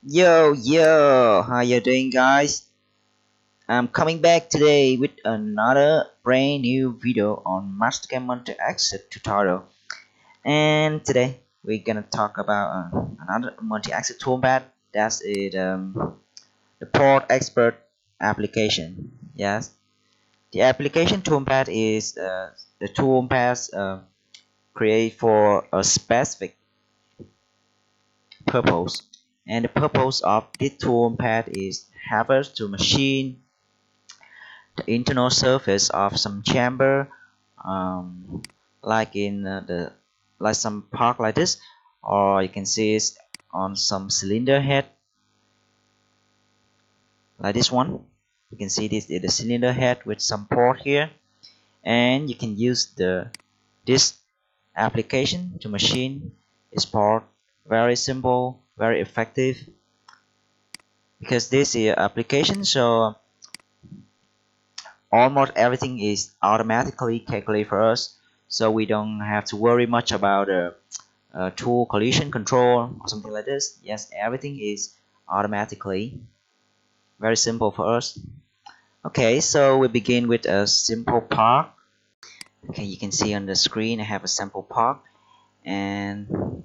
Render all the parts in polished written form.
Yo, how you doing, guys? I'm coming back today with another brand new video on Mastercam Multiaxis tutorial. And today we're gonna talk about another multi-axis toolpath. That's it, the Port Expert application. Yes, the application toolpath is the toolpath created for a specific purpose. And the purpose of this toolpath is help us to machine the internal surface of some chamber, um, like in like some part like this, or you can see it on some cylinder head like this one. You can see this is the cylinder head with some port here, and you can use this application to machine this part. Very simple, very effective, because this is application, so almost everything is automatically calculated for us, so we don't have to worry much about tool collision control or something like this. Yes, everything is automatically very simple for us. Okay, so we begin with a simple part. Okay, you can see on the screen I have a sample part, and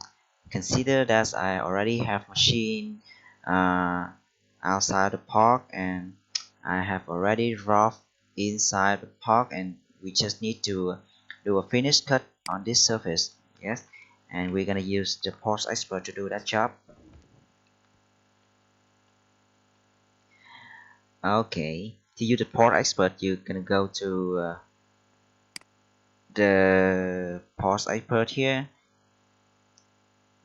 consider that I already have machine uh, outside the park, and I have already rough inside the park, and we just need to do a finish cut on this surface. Yes, and we're gonna use the Port Expert to do that job. Okay, to use the Port Expert, you're gonna go to the Port Expert here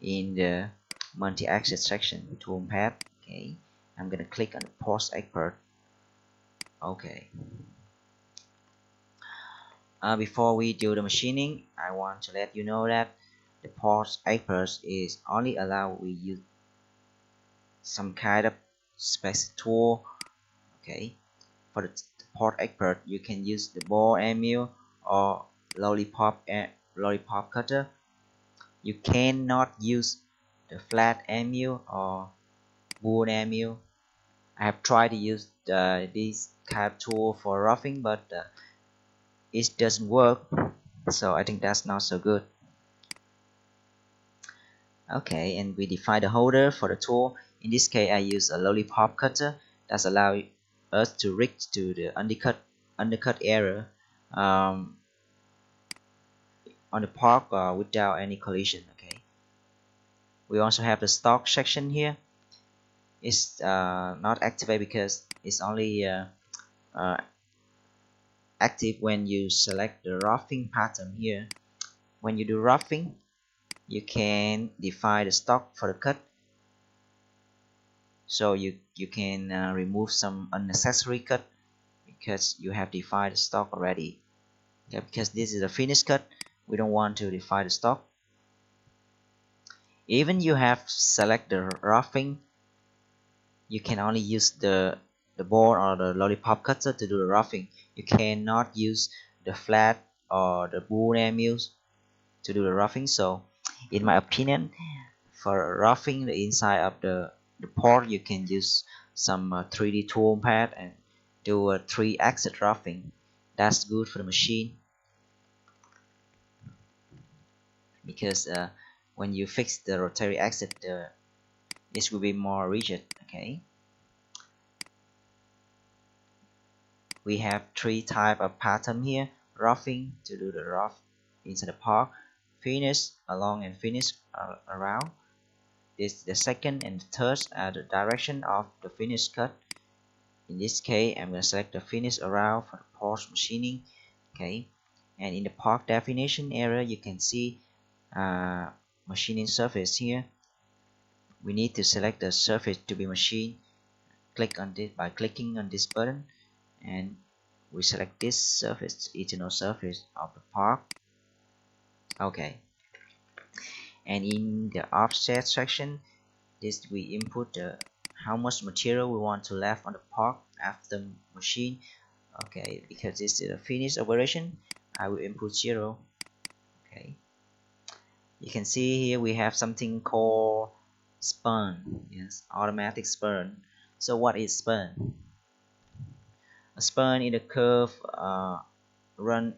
in the multi-axis section, Toolpath. Okay, I'm gonna click on the Port Expert. Okay. Before we do the machining, I want to let you know that the Port Expert is only allowed we use some kind of special tool. Okay, for the Port Expert, you can use the ball and mill or lollipop cutter. You cannot use the flat end mill or bull end mill. I have tried to use this kind of tool for roughing, but it doesn't work, so I think that's not so good. Okay, and we define the holder for the tool. In this case, I use a lollipop cutter that allows us to rig to the undercut area um, on the part without any collision. Okay, we also have the stock section here. It's not activated because it's only uh, active when you select the roughing pattern here. When you do roughing, you can define the stock for the cut, so you can remove some unnecessary cut because you have defined the stock already. Okay, because this is a finished cut, we don't want to define the stock. Even you have select the roughing, you can only use the board or the lollipop cutter to do the roughing. You cannot use the flat or the bull mills to do the roughing. So in my opinion, for roughing the inside of the port, you can use some 3D toolpath and do a 3-axis roughing. That's good for the machine, because when you fix the rotary axis, this will be more rigid. Okay, we have 3 type of pattern here: roughing to do the rough inside the part, finish along and finish around. This the second and third are the direction of the finish cut. In this case, I'm going to select the finish around for the post machining. Okay, and in the part definition area, you can see machining surface here. We need to select the surface to be machined. Click on this by clicking on this button, and we select this surface, internal surface of the part. Okay, and in the offset section, this we input how much material we want to left on the part after machine. Okay, because this is a finished operation, I will input 0. Okay, You can see here we have something called spurn. Yes, automatic spurn. So what is spurn? A spurn is a curve run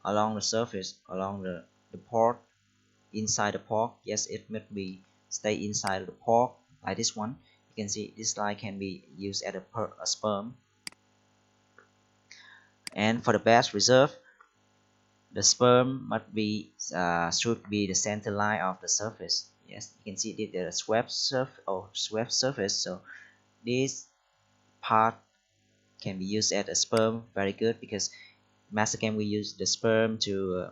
along the surface, along the port, inside the pork. Yes, it must be stay inside the pork like this one. You can see this line can be used as a sperm. And for the best result, the sperm must be should be the center line of the surface. Yes, you can see the swept surface. So this part can be used as a sperm very good, because Mastercam we use the sperm to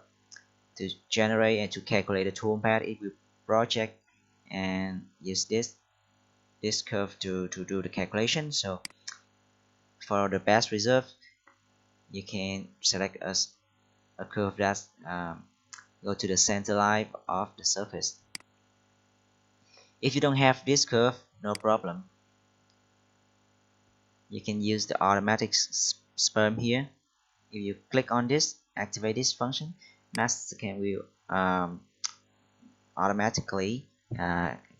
generate and to calculate the toolpath. It will project and use this curve to do the calculation. So for the best result, you can select a curve that go to the center line of the surface. If you don't have this curve, no problem. You can use the automatic sperm here. If you click on this, activate this function, Mastercam will automatically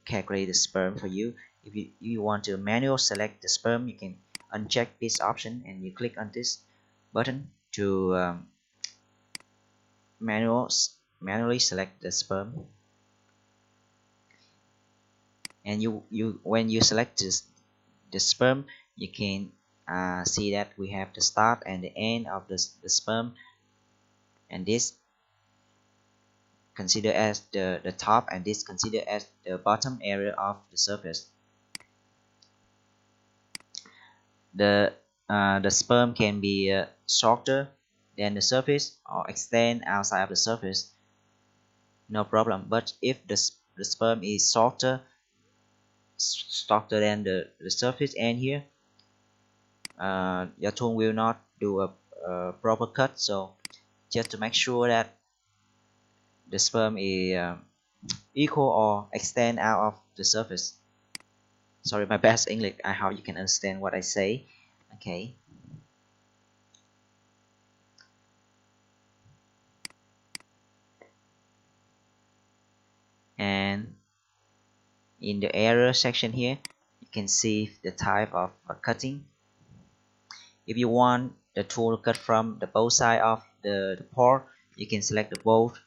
calculate the sperm for you. If you want to manually select the sperm, you can uncheck this option and you click on this button to manually select the sperm. And when you select the sperm, you can see that we have the start and the end of the sperm, and this consider as the top, and this consider as the bottom area of the surface. The sperm can be shorter than the surface or extend outside of the surface, no problem. But if the sperm is shorter than the surface end here, your tool will not do a proper cut. So just to make sure that the sperm is equal or extend out of the surface. Sorry, my best English. I hope you can understand what I say. Okay. And in the error section here, you can see the type of cutting. If you want the tool to cut from the both side of the port, you can select the both.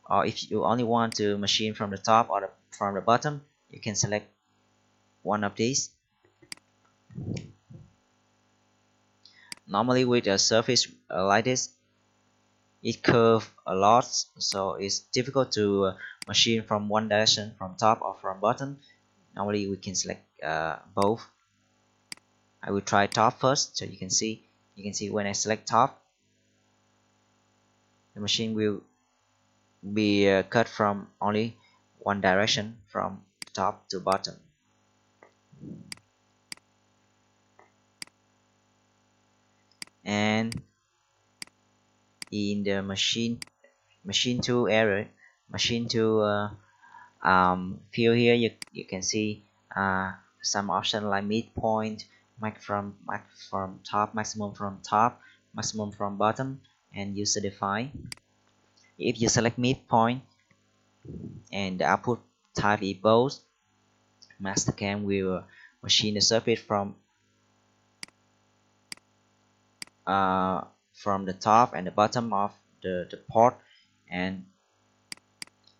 Or if you only want to machine from the top or from the bottom, you can select one of these. Normally with a surface like this, it curves a lot, so it's difficult to machine from one direction, from top or from bottom. Normally we can select both. I will try top first. So you can see when I select top, the machine will be cut from only one direction, from top to bottom. And in the machine tool area, machine tool field here, you can see some option like midpoint, max from top, maximum from top, maximum from bottom, and user define. If you select midpoint and the output type is both, Mastercam will machine the surface from the top and the bottom of the port, and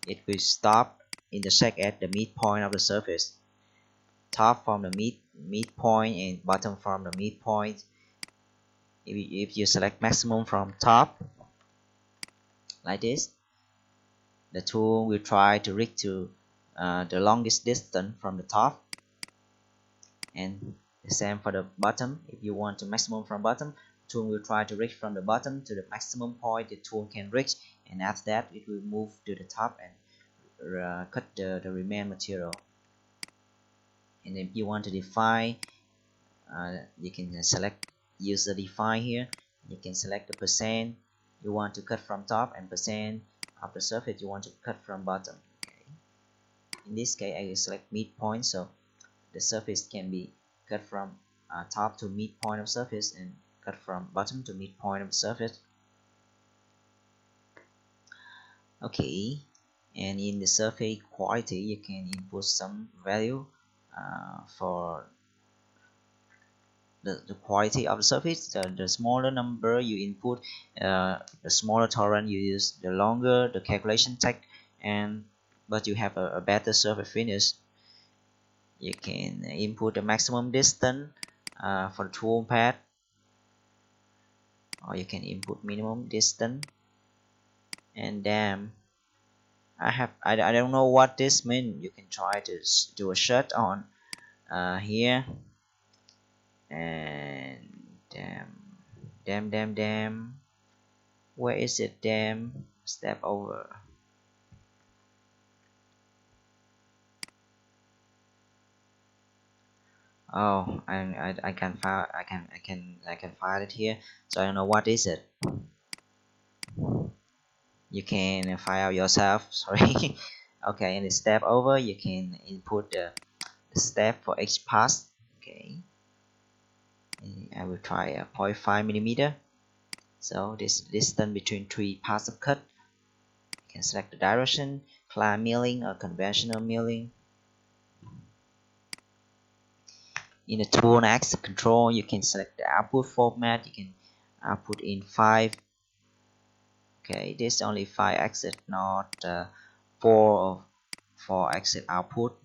it will stop intersect at the midpoint of the surface. Top from the midpoint and bottom from the midpoint. If you select maximum from top like this, the tool will try to reach to the longest distance from the top, and the same for the bottom. If you want to maximum from bottom, the tool will try to reach from the bottom to the maximum point the tool can reach, and after that it will move to the top and cut the remaining material. And if you want to define, you can select user define here. You can select the percent you want to cut from top and percent of the surface you want to cut from bottom. Okay. In this case, I will select midpoint, so the surface can be cut from top to midpoint of surface and cut from bottom to midpoint of surface. Okay. And in the surface quality, you can input some value for the quality of the surface. The smaller number you input, the smaller tolerance you use, the longer the calculation take, and but you have a better surface finish. You can input the maximum distance for the toolpath, or you can input minimum distance. And then I don't know what this means. You can try to do a shut on here, and damn, where is it? Damn, step over. Oh, I can find, I can find it here. So I don't know what is it. You can find out yourself. Sorry. Okay, in the step over, you can input the step for each pass. Okay, and I will try a 0.5 millimeter. So this distance between three parts of cut. You can select the direction, flat milling or conventional milling. In the tool axis control, you can select the output format. You can output in 5. Okay, this is only 5 axis, not 4 axis output.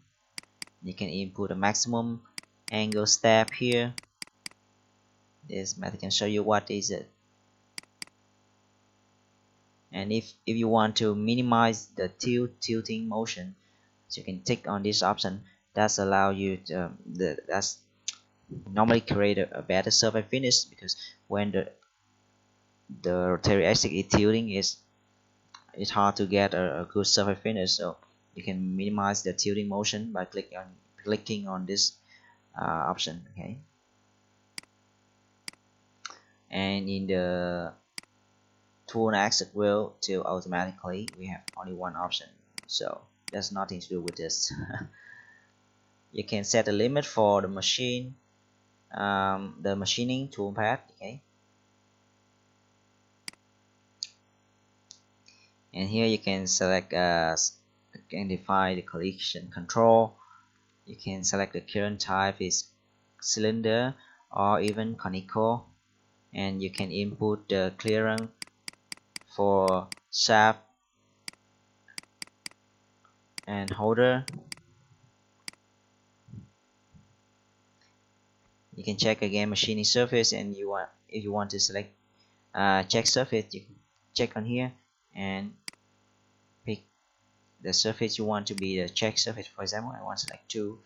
You can input a maximum angle step here. This method can show you what is it. And if you want to minimize the tilting motion, so you can tick on this option. That's allow you to that's normally create a better surface finish, because when the rotary axis is tilting, it's hard to get a good surface finish. So you can minimize the tilting motion by clicking on this option. Okay, and in the tool axis will tilt automatically, we have only one option, so there's nothing to do with this. You can set a limit for the machine, the machining toolpath. Okay, and here you can select can define the collision control. You can select the current type is cylinder or even conical, and you can input the clearance for shaft and holder. You can check again machining surface, and if you want to select check surface, you can check on here and pick the surface you want to be the check surface. For example, I want to select the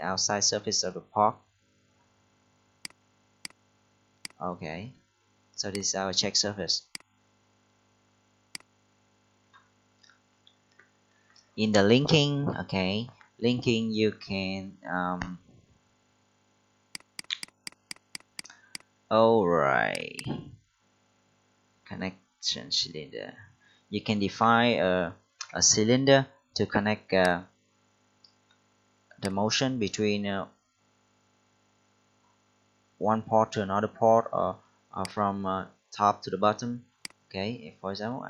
outside surface of the part. Okay, so this is our check surface. In the linking, okay, linking you can alright, connection cylinder. You can define a cylinder to connect the motion between one port to another port, or from top to the bottom. Okay, if, for example,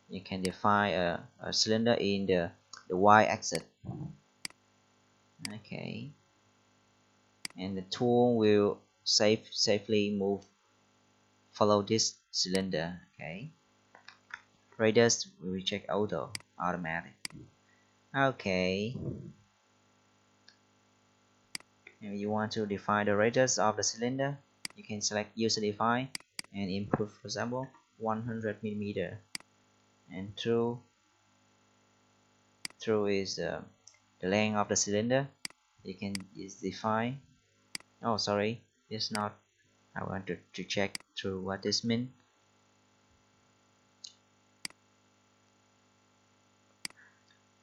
you can define a cylinder in the y-axis. Okay, and the tool will safely follow this cylinder. Okay, radius we will check automatic. Okay, if you want to define the radius of the cylinder, you can select user define and input, for example, 100 millimeter, and through is the length of the cylinder. You can use define. Oh, sorry, it's not. I want to check through what this means.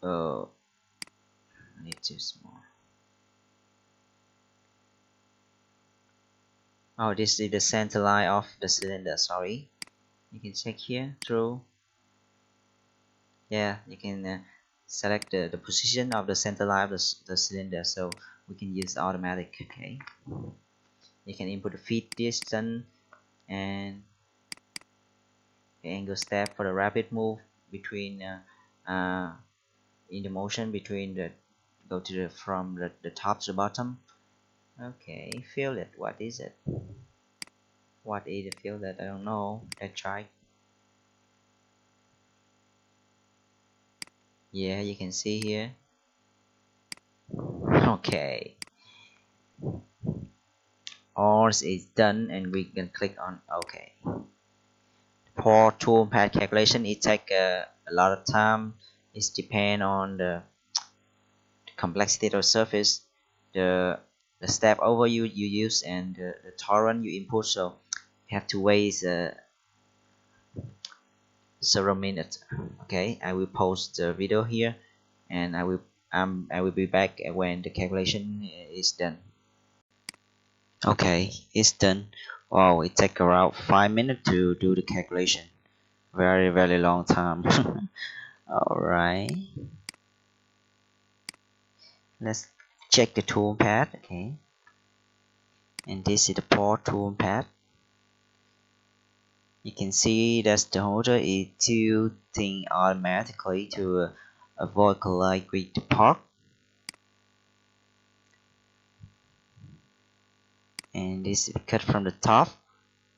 Oh, I need too small. Oh, this is the center line of the cylinder. Sorry, you can check here through. Yeah, you can select the position of the center line of the cylinder, so we can use automatic. Okay, you can input the feed distance and the angle step for the rapid move between uh, in the motion between the go to the from the top to the bottom. Okay, feel it. What is it? What is the feel that? I don't know. Let's try. Yeah, you can see here. Okay, all is done, and we can click on OK. For toolpath calculation, it take a lot of time. It depends on the complexity of the surface, the step over you use, and the torrent you input. So you have to wait several minutes. Okay, I will post the video here, and I will be back when the calculation is done. Okay, it's done. Wow, it take around 5 minutes to do the calculation. Very long time. Alright, let's check the toolpath. Okay, and this is the port toolpath. You can see that the holder is tilting automatically to avoid collide with the part. And this is cut from the top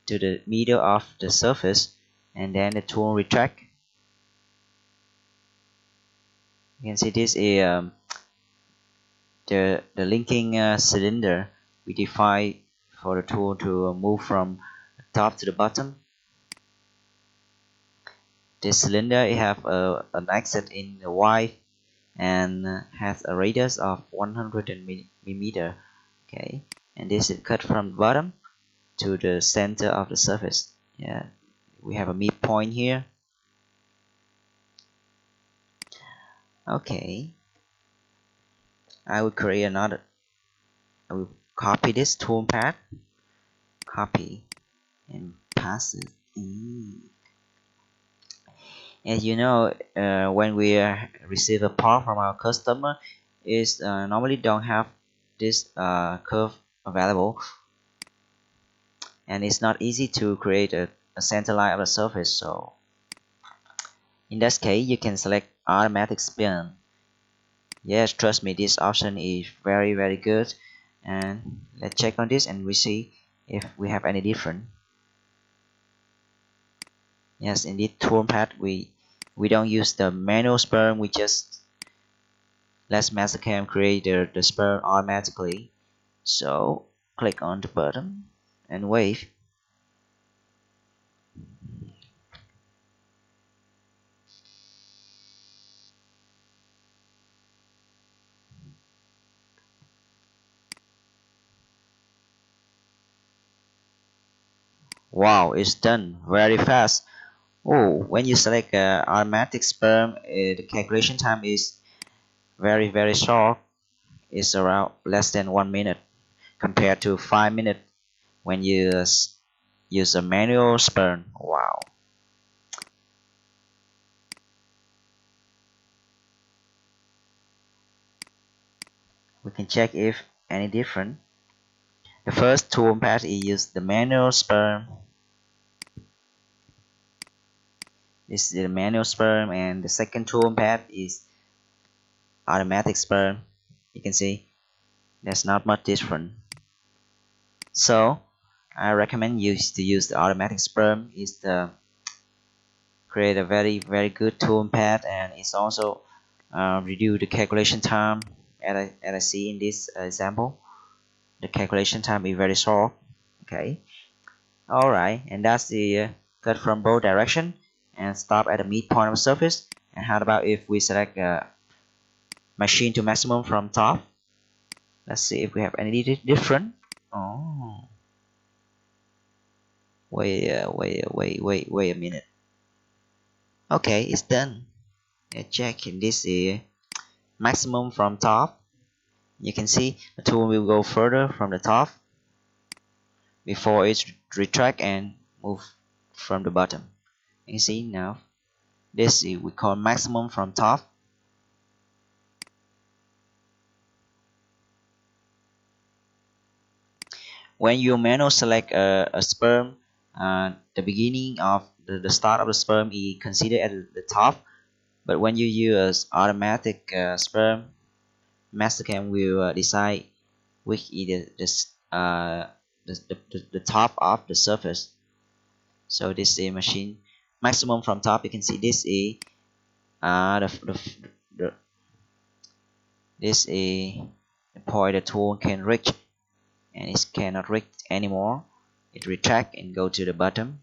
to the middle of the surface, and then the tool retract. You can see this is the linking cylinder we define for the tool to move from the top to the bottom. This cylinder it have an axis in the Y and has a radius of 100 millimeter. Okay, and this is cut from the bottom to the center of the surface. Yeah, we have a midpoint here. Okay, I will create another. I will copy this toolpath, copy and pass it in. As you know, when we receive a part from our customer, is normally don't have this curve available, and it's not easy to create a center line of the surface. So in that case, you can select automatic spin. Yes, trust me, this option is very good. And let's check on this, and we see if we have any different. Yes, in this toolpath, we don't use the manual sperm. We just let Mastercam create the sperm automatically. So click on the button and wait. Wow, it's done very fast. Oh, when you select automatic sperm, the calculation time is very short. It's around less than 1 minute compared to 5 minutes when you use a manual sperm. Wow. We can check if any different. The first toolpath is use the manual sperm. This is the manual sperm, and the second toolpath is automatic sperm. You can see there's not much different. So I recommend you to use the automatic sperm. Is the create a very good toolpath, and it's also reduce the calculation time. As I see in this example, the calculation time is very short. Okay, all right, and that's the cut from both direction and stop at the midpoint of the surface. And how about if we select machine to maximum from top? Let's see if we have any different. Oh, wait a minute. Okay, it's done. Let's check in this maximum from top. You can see the tool will go further from the top before it retract and move from the bottom. You can see now this is we call maximum from top. When you manually select a sperm, the beginning of the start of the sperm is considered at the top, But when you use automatic sperm, Mastercam will decide which is the top of the surface. So this is a machine maximum from top. You can see this is the this is the point the tool can reach, and it cannot reach anymore. It retract and go to the bottom,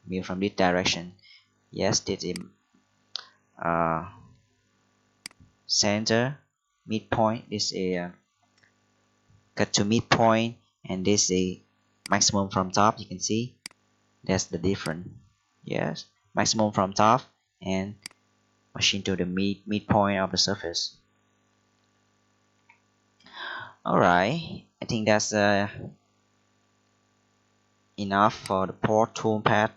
mean from this direction. Yes, this is uh, center midpoint. This is cut to midpoint, and this is maximum from top. You can see that's the difference. Yes, maximum from top and machine to the midpoint of the surface. Alright, I think that's enough for the port toolpath.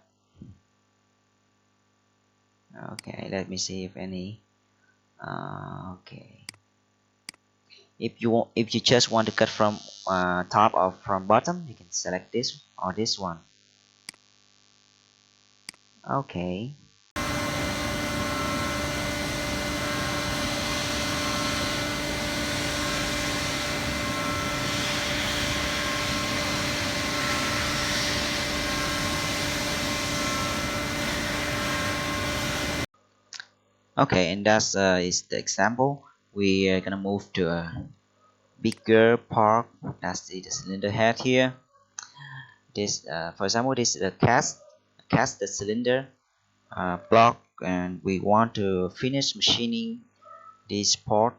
Okay, let me see if any. Okay, if you just want to cut from top or from bottom, you can select this or this one. Okay. Okay, and that's is the example. We are gonna move to a bigger part. That's the cylinder head here. This, for example, this is a cast the cylinder block, and we want to finish machining this part.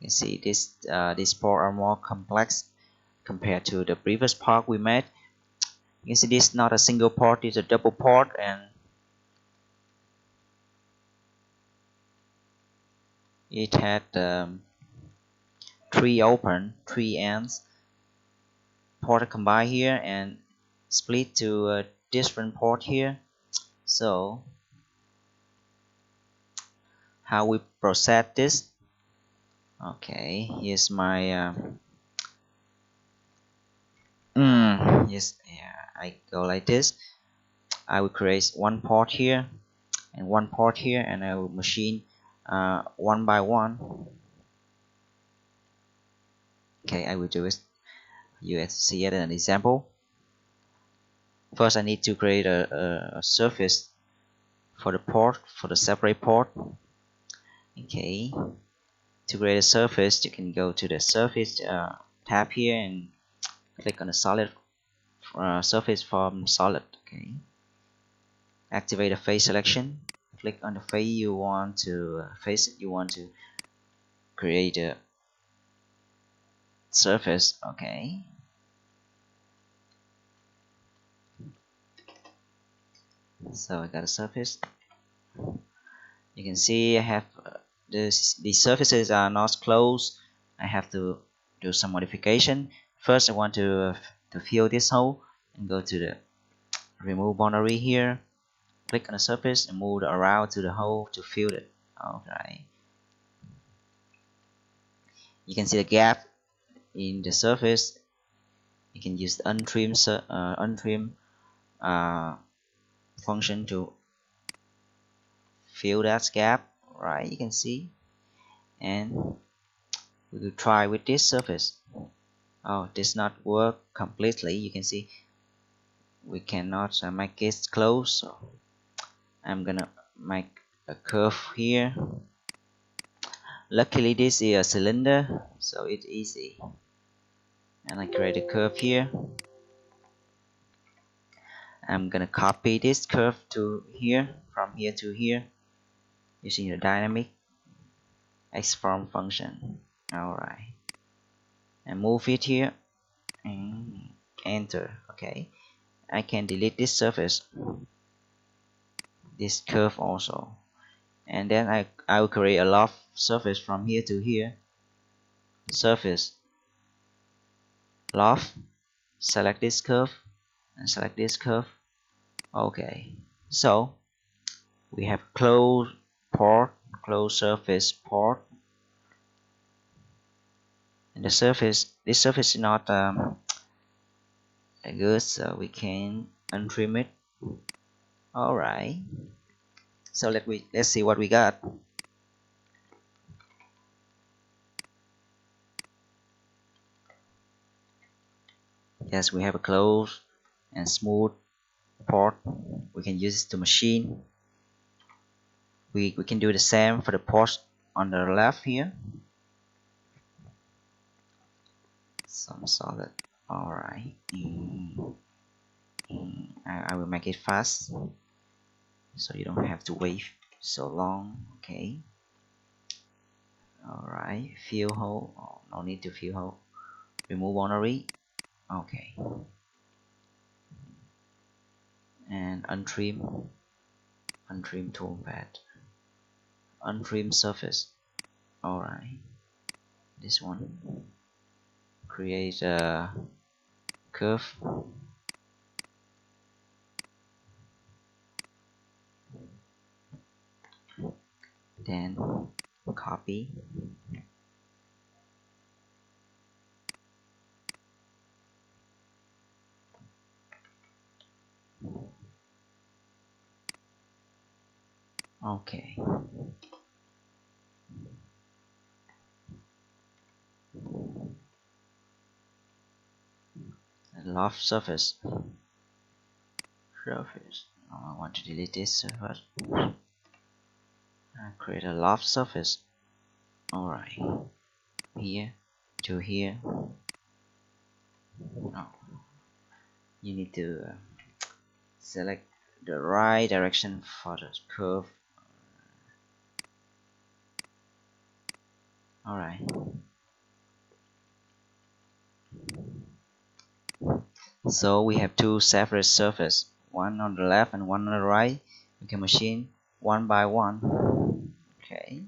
You can see this part are more complex compared to the previous part we made. You can see this is not a single part; it's a double part, and it had three ends. Port combined here and split to a different port here. So how we process this? Okay, here's my yes, yeah, I go like this. I will create one port here and one port here, and I will machine one by one. Okay, I will do it. You see it an example. First, I need to create a surface for the port, for the separate port. Okay, to create a surface, you can go to the surface tab here and click on the solid surface from solid. Okay, activate the face selection. Click on the face you want to create a surface. Okay, so I got a surface. You can see I have the surfaces are not closed. I have to do some modification. First, I want to fill this hole and go to the remove boundary here. Click on the surface and move around to the hole to fill it. Okay. You can see the gap in the surface. You can use the untrim function to fill that gap. Right, you can see, and we will try with this surface. Oh, this not work completely. You can see we cannot make it close. So I'm gonna make a curve here. Luckily, this is a cylinder, so it's easy. And I create a curve here. I'm gonna copy this curve to here, from here to here, using the dynamic export function. Alright, and move it here and enter. Okay, I can delete this surface, this curve also, and then I will create a loft surface from here to here. Surface, loft, select this curve and select this curve. Okay, so we have closed port, closed surface port, and the surface, this surface is not good, so we can untrim it. Alright, So let's see what we got. Yes, we have a closed and smooth port. We can use it to machine. We can do the same for the ports on the left here. Some solid. Alright. I will make it fast so you don't have to wait so long. Okay. Alright. Fill hole. Oh, no need to fill hole. Remove boundary. Okay. And untrim toolpath. Untrim surface. Alright. This one. Create a curve. Then copy. Okay. Loft surface. Oh, I want to delete this first. Create a loft surface. Alright. Here to here. No. You need to select the right direction for the curve. Alright. So we have two separate surfaces, one on the left and one on the right. We can machine one by one. Okay.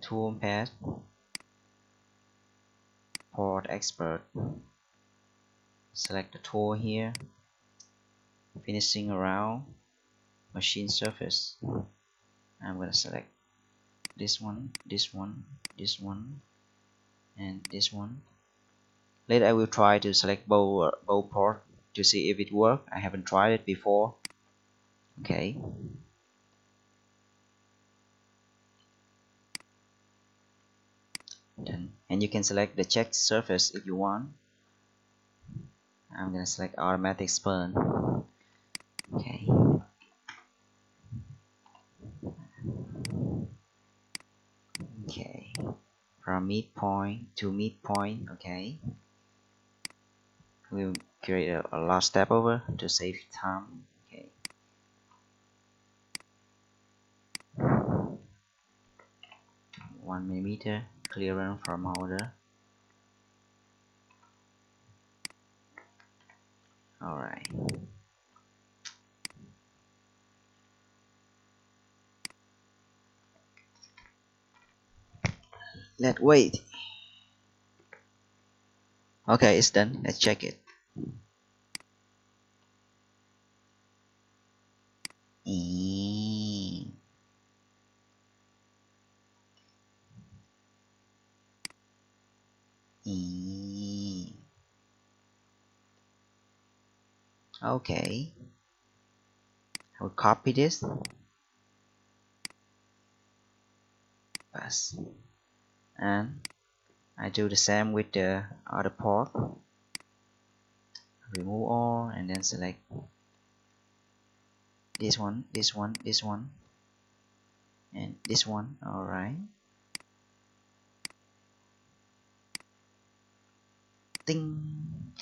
Toolpath, port expert. Select the tool here. Finishing around machine surface. I'm gonna select this one, this one, this one, and this one. Later I will try to select bow port to see if it works. I haven't tried it before. Okay. Done. And you can select the check surface if you want. I'm gonna select automatic spurn. Okay. Okay. From midpoint to midpoint. Okay. We'll create a last step over to save time. Okay. One millimeter clearance from order. Alright. Let's wait. Okay, it's done. Let's check it. Okay. I will copy this. Pass. And I do the same with the other port. Remove all and then select this one, this one, this one, and this one. Alright. Ding,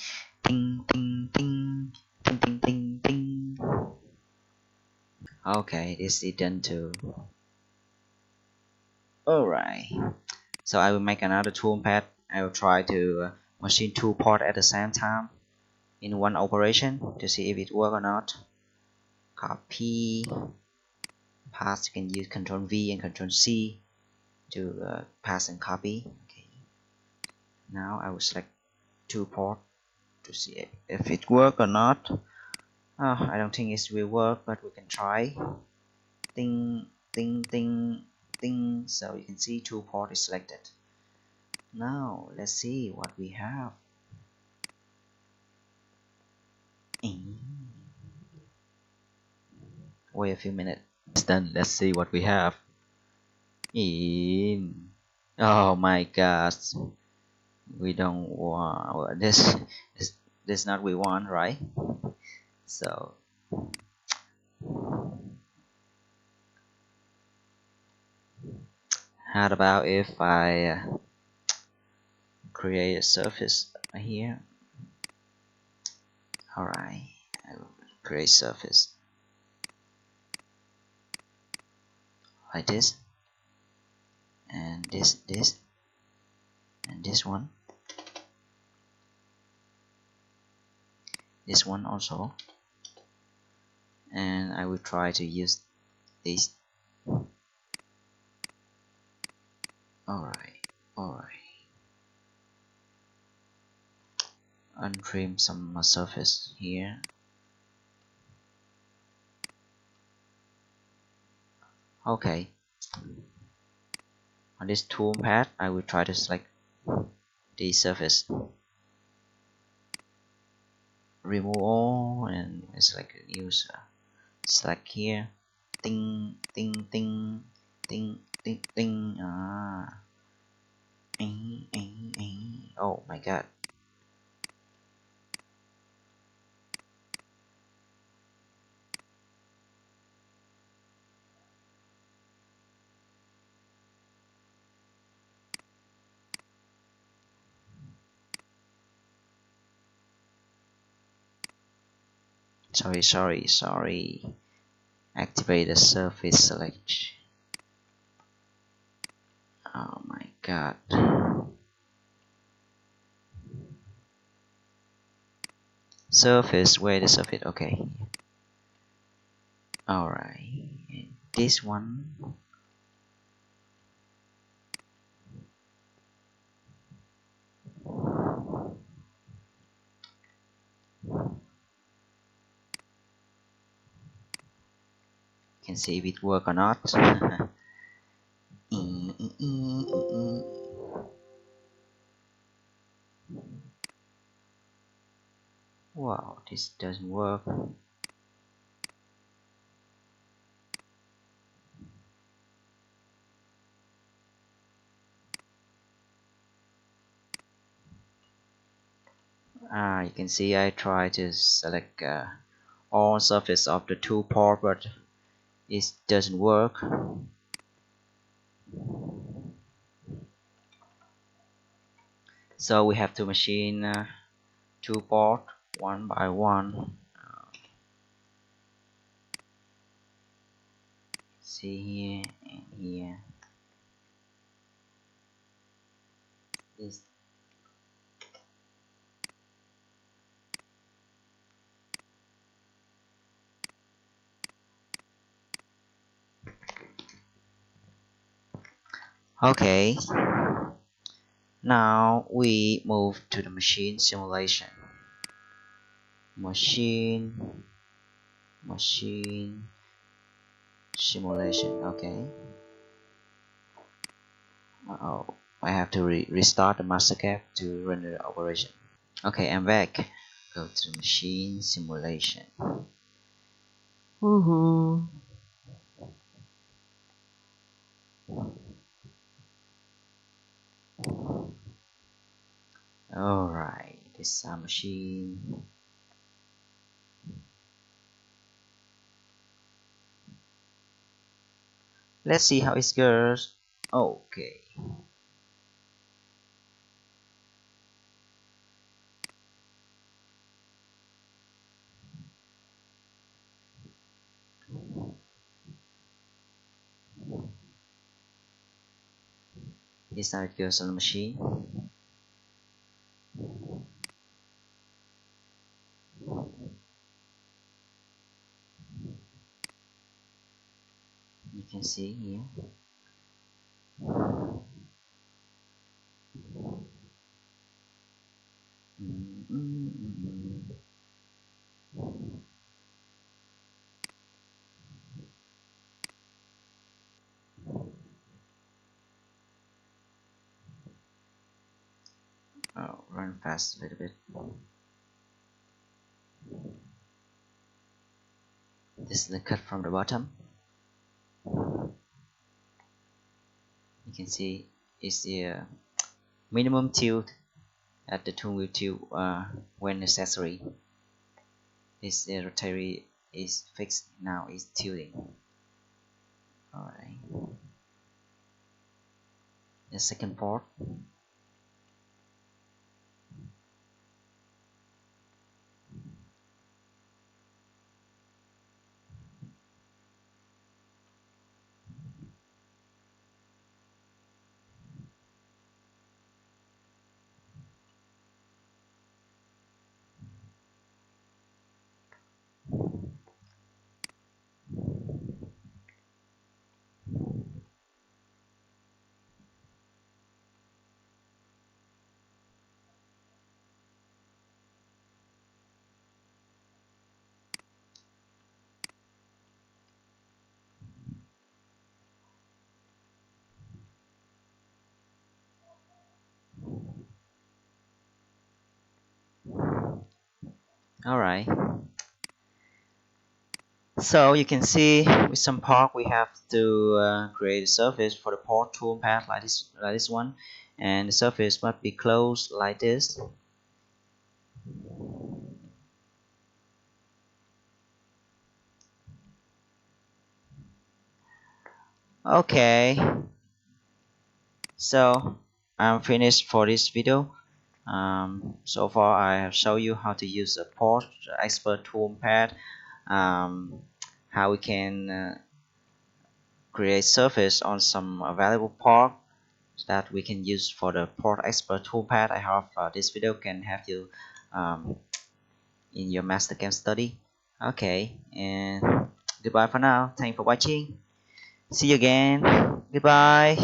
ding, ding, ding, ding, ding, ding, ding. Okay, this is done too. Alright. So I will make another toolpath. I will try to machine two ports at the same time in one operation to see if it works or not. Copy. Pass. You can use Ctrl V and Ctrl C to pass and copy. Okay. Now I will select two ports to see if it works or not. I don't think it will work, but we can try. Ding, ding, ding, ding. So you can see two ports is selected. Now let's see what we have. Wait a few minutes. Then let's see what we have. In. Oh my gosh. We don't want this. This not we want, right? So how about if I create a surface here? Alright, I will create surface like this, and this, and this one also, and I will try to use this. Alright, untrim some surface here. Okay, on this toolpath I will try to select the surface, remove all, and select use select here, ting ting ting ting ting ting. Oh my god. Sorry. Activate the surface selection. Oh my god. Surface, where the surface? Okay. Alright. This one. Can see if it work or not. Wow, this doesn't work. You can see I try to select all surface of the toolpath, but it doesn't work. So we have to machine toolpath one by one. See here and here. This. Okay. Now we move to the machine simulation. Machine simulation. Okay. Oh, I have to restart the Mastercam to run the operation. Okay, I'm back. Go to machine simulation. Woohoo! Alright, this is our machine. Let's see how it goes. Okay. This is how it goes on the machine. You can see here. Oh, run fast a little bit. This is the cut from the bottom. You can see it's the minimum tilt at the tool wheel tilt when necessary. This rotary is fixed, now it's tilting. Alright. The second port. Alright. So you can see with some part we have to create a surface for the port toolpath like this one, and the surface must be closed like this. Okay, so I'm finished for this video. So far I have shown you how to use the port expert toolpath, how we can create surface on some available part that we can use for the port expert toolpath. I hope this video can help you in your Mastercam study. Okay, and goodbye for now. Thanks for watching. See you again. Goodbye.